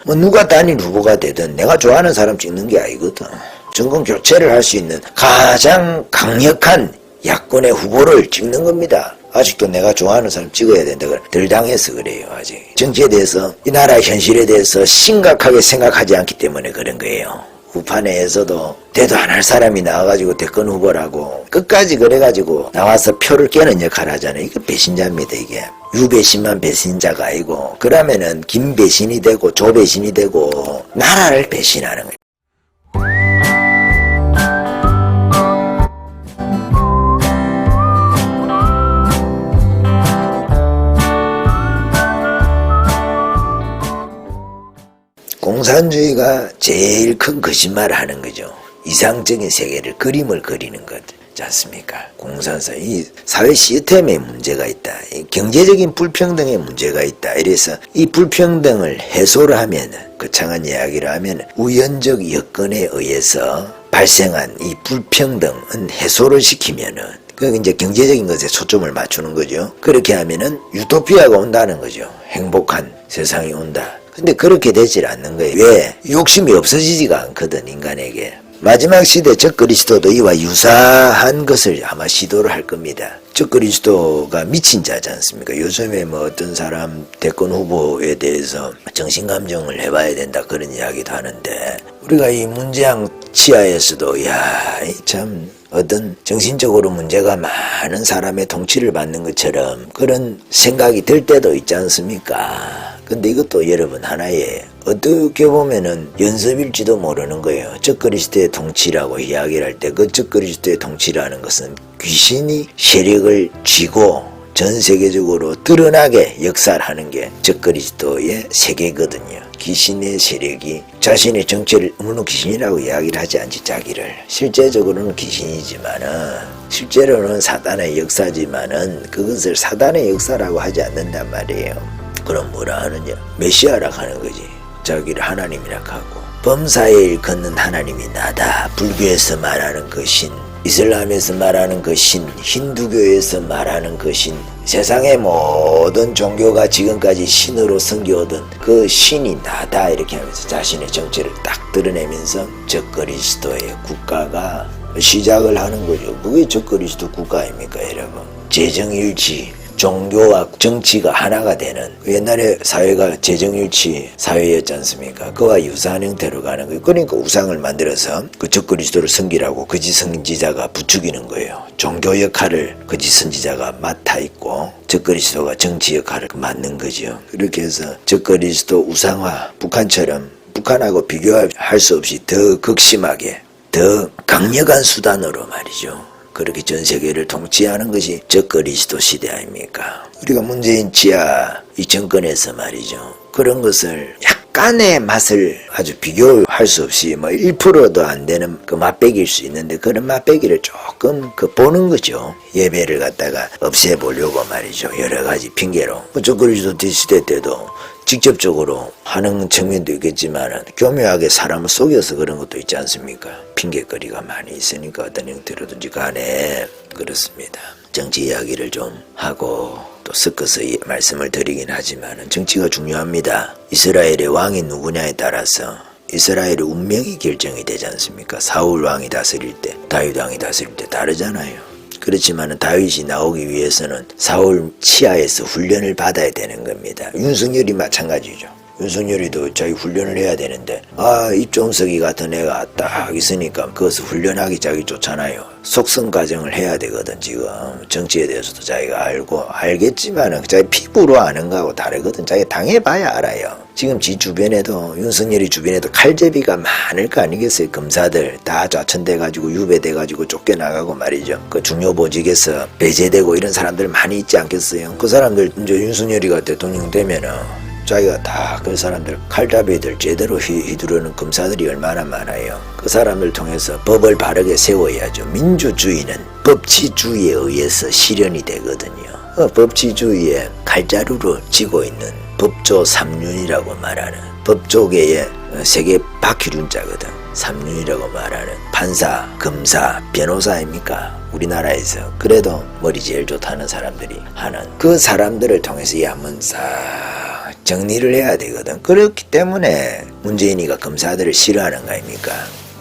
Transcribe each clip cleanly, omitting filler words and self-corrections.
뭐 누가 단일 후보가 되든 내가 좋아하는 사람 찍는 게 아니거든. 정권 교체를 할 수 있는 가장 강력한 야권의 후보를 찍는 겁니다. 아직도 내가 좋아하는 사람 찍어야 된다. 덜 당해서 그래요. 아직 정치에 대해서 이 나라의 현실에 대해서 심각하게 생각하지 않기 때문에 그런 거예요. 후판에서도 대도 안 할 사람이 나와가지고 대권 후보라고 끝까지 그래가지고 나와서 표를 깨는 역할을 하잖아요. 이거 배신자입니다. 이게 유배신만 배신자가 아니고 그러면은 김배신이 되고 조배신이 되고 나라를 배신하는 거예요. 공산주의가 제일 큰 거짓말을 하는 거죠. 이상적인 세계를 그림을 그리는 거지 않습니까? 공산사 이 사회 시스템에 문제가 있다. 이 경제적인 불평등에 문제가 있다. 이래서 이 불평등을 해소를 하면 거창한 이야기를 하면 우연적 여건에 의해서 발생한 이 불평등은 해소를 시키면은 그 이제 경제적인 것에 초점을 맞추는 거죠. 그렇게 하면은 유토피아가 온다는 거죠. 행복한 세상이 온다. 근데 그렇게 되질 않는 거예요. 왜? 욕심이 없어지지가 않거든, 인간에게. 마지막 시대 적그리스도도 이와 유사한 것을 아마 시도를 할 겁니다. 적그리스도가 미친 자지 않습니까? 요즘에 뭐 어떤 사람 대권 후보에 대해서 정신감정을 해봐야 된다 그런 이야기도 하는데 우리가 이 문재양 치하에서도 참 어떤 정신적으로 문제가 많은 사람의 통치를 받는 것처럼 그런 생각이 들 때도 있지 않습니까? 근데 이것도 여러분 하나의 어떻게 보면은 연습일지도 모르는 거예요. 적그리스도의 통치라고 이야기를 할 때 그 적그리스도의 통치라는 것은 귀신이 세력을 쥐고 전 세계적으로 드러나게 역사를 하는 게 적그리스도의 세계거든요. 귀신의 세력이 자신의 정체를 물론 귀신이라고 이야기를 하지 않지 자기를 실제적으로는 귀신이지만은 실제로는 사단의 역사지만은 그것을 사단의 역사라고 하지 않는단 말이에요. 그럼 뭐라 하느냐? 메시아라고 하는 거지. 자기를 하나님이라고 하고 범사의 일 걷는 하나님이 나다. 불교에서 말하는 그 신, 이슬람에서 말하는 그 신, 힌두교에서 말하는 그 신, 세상의 모든 종교가 지금까지 신으로 섬겨오던 그 신이 나다 이렇게 하면서 자신의 정체를 딱 드러내면서 적그리스도의 국가가 시작을 하는 거죠. 그게 적그리스도 국가입니까 여러분? 재정일치, 종교와 정치가 하나가 되는 옛날에 사회가 재정일치 사회였지 않습니까? 그와 유사한 형태로 가는 거예요. 그러니까 우상을 만들어서 그 적그리스도를 섬기라고 거짓 선지자가 부추기는 거예요. 종교 역할을 거짓 선지자가 맡아 있고 적그리스도가 정치 역할을 맡는 거죠. 그렇게 해서 적그리스도 우상화 북한처럼 북한하고 비교할 수 없이 더 극심하게 더 강력한 수단으로 말이죠. 그렇게 전 세계를 통치하는 것이 적그리스도 시대 아닙니까? 우리가 문재인 치하 이 정권에서 말이죠. 그런 것을 약간의 맛을 아주 비교할 수 없이 뭐 1%도 안 되는 그 맛배기일 수 있는데 그런 맛배기를 조금 보는 거죠. 예배를 갖다가 없애보려고 말이죠. 여러 가지 핑계로. 적그리스도 시대 때도 직접적으로 하는 측면도 있겠지만 교묘하게 사람을 속여서 그런 것도 있지 않습니까? 핑계거리가 많이 있으니까 어떤 형태로든지 간에 그렇습니다. 정치 이야기를 좀 하고 또 섞어서 말씀을 드리긴 하지만 정치가 중요합니다. 이스라엘의 왕이 누구냐에 따라서 이스라엘의 운명이 결정이 되지 않습니까? 사울 왕이 다스릴 때 다윗 왕이 다스릴 때 다르잖아요. 그렇지만 다윗이 나오기 위해서는 사울 치하에서 훈련을 받아야 되는 겁니다. 윤석열이 마찬가지죠. 윤석열이도 자기 훈련을 해야 되는데 입종석이 같은 애가 딱 있으니까 그것을 훈련하기 자기 좋잖아요. 속성 과정을 해야 되거든. 지금 정치에 대해서도 자기가 알겠지만 자기 피부로 아는 거하고 다르거든. 자기가 당해봐야 알아요. 지금 지 주변에도 윤석열이 주변에도 칼제비가 많을 거 아니겠어요. 검사들 다 좌천돼가지고 유배돼가지고 쫓겨나가고 말이죠. 그 중요 보직에서 배제되고 이런 사람들 많이 있지 않겠어요. 그 사람들 이제 윤석열이가 대통령 되면은 자기가 다 그 사람들 칼잡이들 제대로 휘두르는 검사들이 얼마나 많아요. 그 사람들 통해서 법을 바르게 세워야죠. 민주주의는 법치주의에 의해서 실현이 되거든요. 법치주의에 칼자루로 쥐고 있는 법조 삼륜이라고 말하는 법조계의 세계 바퀴륜자거든. 삼륜이라고 말하는 판사, 검사, 변호사 아닙니까? 우리나라에서 그래도 머리 제일 좋다는 사람들이 하는 그 사람들을 통해서 한번 싹 정리를 해야 되거든. 그렇기 때문에 문재인이가 검사들을 싫어하는 거 아닙니까?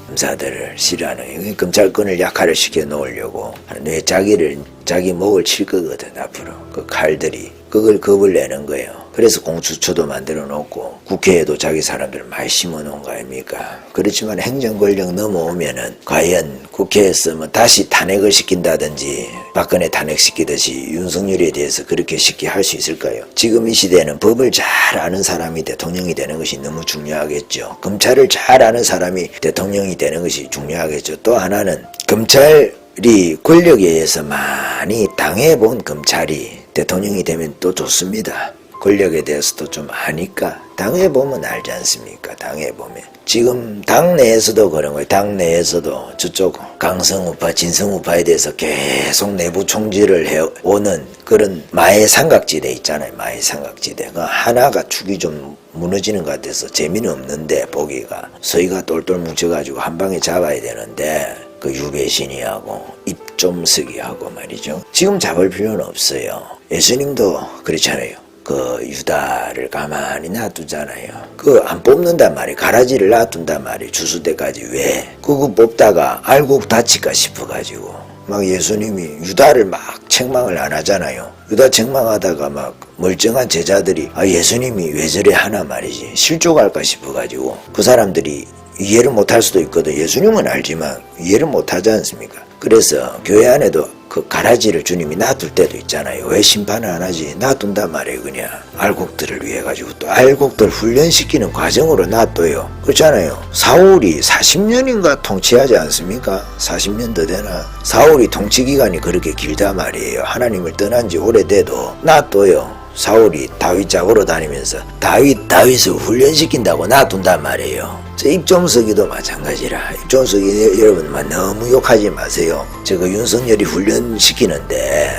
검사들을 싫어하는, 검찰권을 약화를 시켜 놓으려고 왜 자기 목을 칠 거거든. 앞으로 그 칼들이 그걸 겁을 내는 거예요. 그래서 공수처도 만들어 놓고 국회에도 자기 사람들을 많이 심어 놓은 거 아닙니까? 그렇지만 행정 권력 넘어오면은 과연 국회에서 뭐 다시 탄핵을 시킨다든지 박근혜 탄핵시키듯이 윤석열에 대해서 그렇게 쉽게 할 수 있을까요? 지금 이 시대는 법을 잘 아는 사람이 대통령이 되는 것이 너무 중요하겠죠. 검찰을 잘 아는 사람이 대통령이 되는 것이 중요하겠죠. 또 하나는 검찰이 권력에 의해서 많이 당해본 검찰이 대통령이 되면 또 좋습니다. 권력에 대해서도 좀 아니까 당해보면 알지 않습니까? 당해보면 지금 당내에서도 그런 거예요. 당내에서도 저쪽 강성우파 진성우파에 대해서 계속 내부 총질을 해오는 그런 마의 삼각지대 있잖아요. 마의 삼각지대가 하나가 축이 좀 무너지는 것 같아서 재미는 없는데 보기가 서희가 똘똘 뭉쳐가지고 한 방에 잡아야 되는데 그 유배신이하고 입좀쓰기하고 말이죠. 지금 잡을 필요는 없어요. 예수님도 그렇잖아요. 그 유다를 가만히 놔두잖아요. 그 안 뽑는단 말이에요. 가라지를 놔둔단 말이에요. 주수 때까지. 왜? 그거 뽑다가 알고 다칠까 싶어가지고 막 예수님이 유다를 막 책망을 안 하잖아요. 유다 책망하다가 막 멀쩡한 제자들이 예수님이 왜 저래 하나 말이지 실족할까 싶어가지고 그 사람들이 이해를 못할 수도 있거든. 예수님은 알지만 이해를 못하지 않습니까? 그래서 교회 안에도 그 가라지를 주님이 놔둘 때도 있잖아요. 왜 심판을 안 하지? 놔둔단 말이에요. 그냥 알곡들을 위해 가지고 또 알곡들 훈련시키는 과정으로 놔둬요. 그렇잖아요. 사울이 40년인가 통치하지 않습니까? 40년 더 되나? 사울이 통치기간이 그렇게 길다 말이에요. 하나님을 떠난 지 오래돼도 놔둬요. 사울이 다윗 잡으러 다니면서 다윗을 훈련시킨다고 놔둔단 말이에요. 저 입좀서기도 마찬가지라. 입좀서기 여러분만 너무 욕하지 마세요. 저거 윤석열이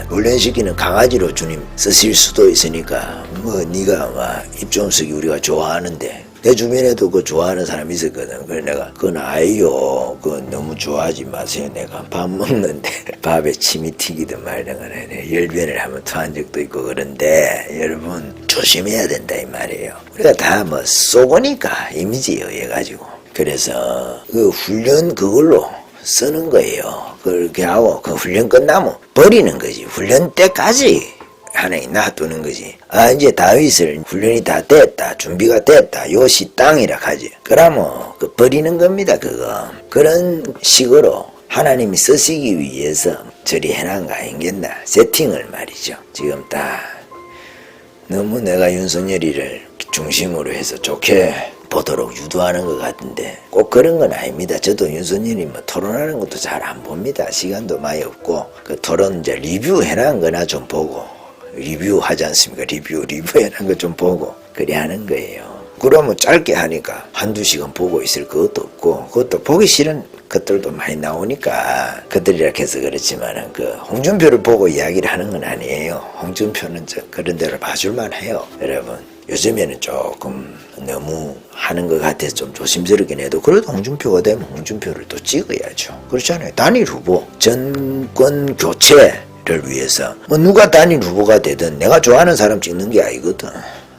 훈련시키는 강아지로 주님 쓰실 수도 있으니까 뭐 네가 막 입좀서기 우리가 좋아하는데 내 주변에도 그 좋아하는 사람이 있었거든. 그래 내가 그건 아이요. 그거 너무 좋아하지 마세요. 내가 밥 먹는데 밥에 침이 튀기든 말든 간에 열변을 한번 토한 적도 있고 그런데 여러분 조심해야 된다 이 말이에요. 우리가 다 뭐 쏘고니까 이미지에 의해 가지고 그래서 그 훈련 그걸로 쓰는 거예요. 그렇게 하고 그 훈련 끝나면 버리는 거지. 훈련 때까지 하나님 놔두는 거지. 이제 다윗을 훈련이 다 됐다. 준비가 됐다. 요시 땅이라 하지. 그러면 그 버리는 겁니다. 그거. 그런 식으로 하나님이 쓰시기 위해서 저리 해놓은 거 아니겠나. 세팅을 말이죠. 지금 다 너무 내가 윤석열이를 중심으로 해서 좋게 보도록 유도하는 것 같은데 꼭 그런 건 아닙니다. 저도 윤석열이 뭐 토론하는 것도 잘 안 봅니다. 시간도 많이 없고 그 토론 이제 리뷰해놓은 거나 좀 보고 리뷰하지 않습니까? 리뷰해놓은 거 좀 보고 그래 하는 거예요. 그러면 짧게 하니까 한두 시간 보고 있을 것도 없고 그것도 보기 싫은 것들도 많이 나오니까 그들이라 해서 그렇지만은 그 홍준표를 보고 이야기를 하는 건 아니에요. 홍준표는 그런 대로 봐줄만 해요. 여러분 요즘에는 조금 너무 하는 것 같아서 좀 조심스럽긴 해도 그래도 홍준표가 되면 홍준표를 또 찍어야죠. 그렇잖아요. 단일 후보 정권 교체 를 위해서 뭐 누가 단일 후보가 되든 내가 좋아하는 사람 찍는 게 아니거든.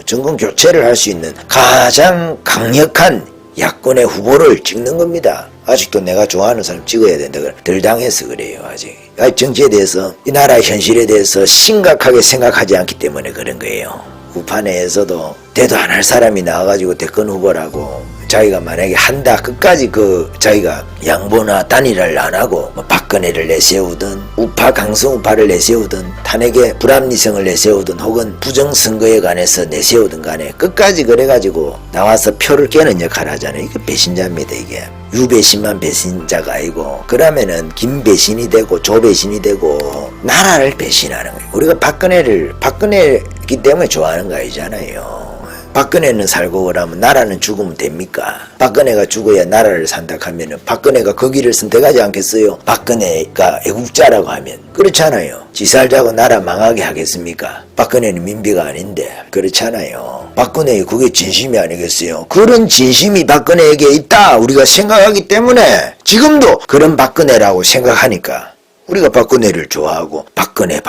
정권 교체를 할 수 있는 가장 강력한 야권의 후보를 찍는 겁니다. 아직도 내가 좋아하는 사람 찍어야 된다. 덜 당해서 그래요. 아직 정치에 대해서 이 나라의 현실에 대해서 심각하게 생각하지 않기 때문에 그런 거예요. 우판에서도 대도 안 할 사람이 나와가지고 대권 후보라고 자기가 만약에 한다 끝까지 그 자기가 양보나 단일화를 안 하고 뭐 박근혜를 내세우든 우파 강성우파를 내세우든 탄핵의 불합리성을 내세우든 혹은 부정선거에 관해서 내세우든 간에 끝까지 그래가지고 나와서 표를 깨는 역할을 하잖아요. 이게 배신자입니다. 이게 유배신만 배신자가 아니고 그러면은 김배신이 되고 조배신이 되고 나라를 배신하는 거예요. 우리가 박근혜기 때문에 좋아하는 거 아니잖아요. 박근혜는 살고 그러면 나라는 죽으면 됩니까? 박근혜가 죽어야 나라를 산다 하면은 박근혜가 그 길을 선택하지 않겠어요? 박근혜가 애국자라고 하면 그렇잖아요. 지 살자고 나라 망하게 하겠습니까? 박근혜는 민비가 아닌데 그렇잖아요. 박근혜의 그게 진심이 아니겠어요? 그런 진심이 박근혜에게 있다 우리가 생각하기 때문에 지금도 그런 박근혜라고 생각하니까 우리가 박근혜를 좋아하고 박근혜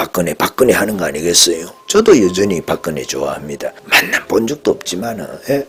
하는 거 아니겠어요? 저도 여전히 박근혜 좋아합니다. 만나 본 적도 없지만은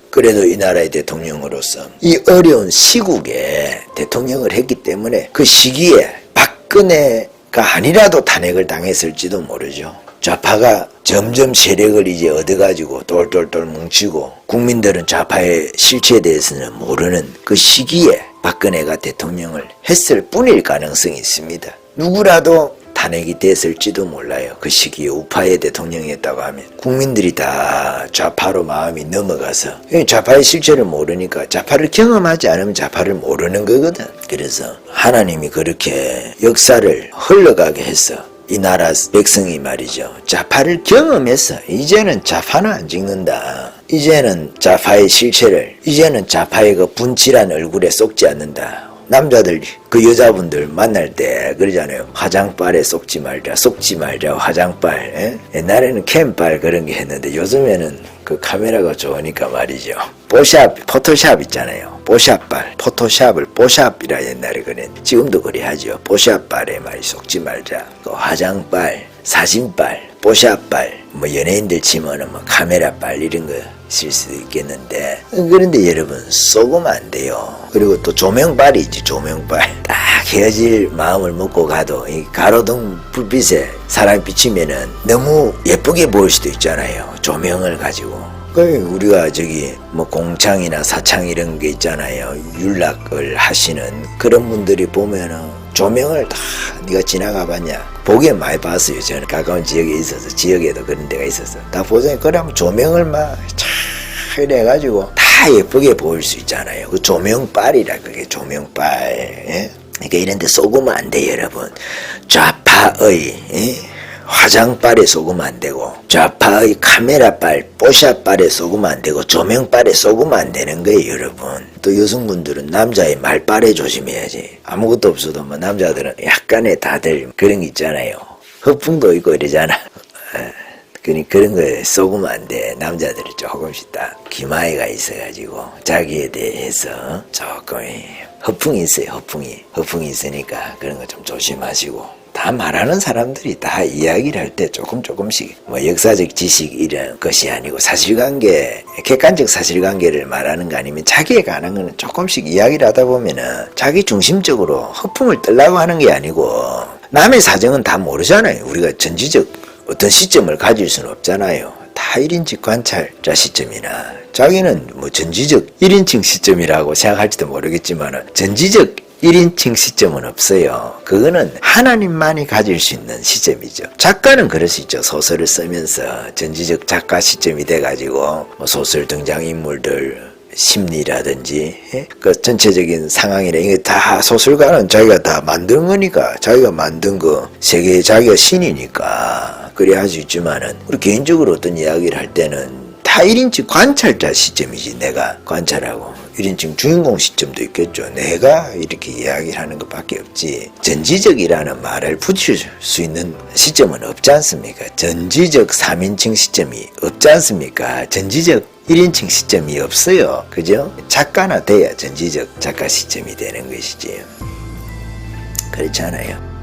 그래도 이 나라의 대통령으로서 이 어려운 시국에 대통령을 했기 때문에 그 시기에 박근혜가 아니라도 탄핵을 당했을지도 모르죠. 좌파가 점점 세력을 이제 얻어가지고 똘똘똘 뭉치고 국민들은 좌파의 실체에 대해서는 모르는 그 시기에 박근혜가 대통령을 했을 뿐일 가능성이 있습니다. 누구라도 탄핵이 됐을지도 몰라요. 그 시기에 우파의 대통령이었다고 하면 국민들이 다 좌파로 마음이 넘어가서 좌파의 실체를 모르니까 좌파를 경험하지 않으면 좌파를 모르는 거거든. 그래서 하나님이 그렇게 역사를 흘러가게 했어. 이 나라 백성이 말이죠. 좌파를 경험해서 이제는 좌파는 안 찍는다. 이제는 좌파의 실체를, 이제는 좌파의 그 분칠한 얼굴에 쏙지 않는다. 남자들 그 여자분들 만날 때 그러잖아요. 화장빨에 쏙지 말자 화장빨. 옛날에는 캠빨 그런 게 했는데 요즘에는 그 카메라가 좋으니까 말이죠. 포토샵 있잖아요. 뽀샵빨, 포토샵을 뽀샵이라 옛날에 그랬는데 지금도 그래 하죠. 뽀샵빨에 말이 쏙지 말자. 그 화장빨, 사진빨, 뽀샵빨, 뭐 연예인들 치면은 뭐 카메라빨 이런 거 쓸 수도 있겠는데 그런데 여러분 쏘으면 안 돼요. 그리고 또 조명빨이 있지. 조명빨 딱 헤어질 마음을 먹고 가도 이 가로등 불빛에 사람이 비치면은 너무 예쁘게 보일 수도 있잖아요. 조명을 가지고. 우리가 저기 뭐 공창이나 사창 이런 게 있잖아요. 윤락을 하시는 그런 분들이 보면은 조명을 다 네가 지나가 봤냐? 보기엔 많이 봤어요. 저는 가까운 지역에 있어서 지역에도 그런 데가 있어서 다 보잖아요. 그러면 조명을 막 잘 해가지고 다 예쁘게 보일 수 있잖아요. 그 조명빨이라 그게 조명빨. 그러니까 이런 데 쏘으면 안 돼 여러분. 좌파의 화장빨에 쏘으면 안 되고 좌파의 카메라빨, 뽀샵빨에 쏘으면 안 되고 조명빨에 쏘으면 안 되는 거예요 여러분. 또 여성분들은 남자의 말빨에 조심해야지. 아무것도 없어도 뭐 남자들은 약간의 다들 그런 게 있잖아요. 허풍도 있고 이러잖아. 그런 거에 쏘으면 안 돼. 남자들이 조금씩 다 기마이가 있어가지고 자기에 대해서 조금 허풍이 있어요. 허풍이 있으니까 그런 거 좀 조심하시고. 다 말하는 사람들이 다 이야기를 할 때 조금씩 뭐 역사적 지식 이런 것이 아니고 사실관계, 객관적 사실관계를 말하는 거 아니면 자기에 관한 거는 조금씩 이야기를 하다 보면은 자기 중심적으로 허풍을 떨라고 하는 게 아니고 남의 사정은 다 모르잖아요. 우리가 전지적 어떤 시점을 가질 수는 없잖아요. 다 1인칭 관찰자 시점이나 자기는 뭐 전지적 1인칭 시점이라고 생각할지도 모르겠지만 전지적 1인칭 시점은 없어요. 그거는 하나님만이 가질 수 있는 시점이죠. 작가는 그럴 수 있죠. 소설을 쓰면서 전지적 작가 시점이 돼가지고 뭐 소설 등장인물들 심리라든지 그 전체적인 상황이나 이게 다 소설가는 자기가 다 만든 거니까 자기가 만든 거 세계의 자기가 신이니까 그래 할 수 있지만은 우리 개인적으로 어떤 이야기를 할 때는 다 1인칭 관찰자 시점이지. 내가 관찰하고 1인칭 주인공 시점도 있겠죠. 내가 이렇게 이야기를 하는 것밖에 없지. 전지적이라는 말을 붙일 수 있는 시점은 없지 않습니까? 전지적 3인칭 시점이 없지 않습니까? 전지적 1인칭 시점이 없어요. 그죠? 작가나 돼야 전지적 작가 시점이 되는 것이지. 그렇지 않아요?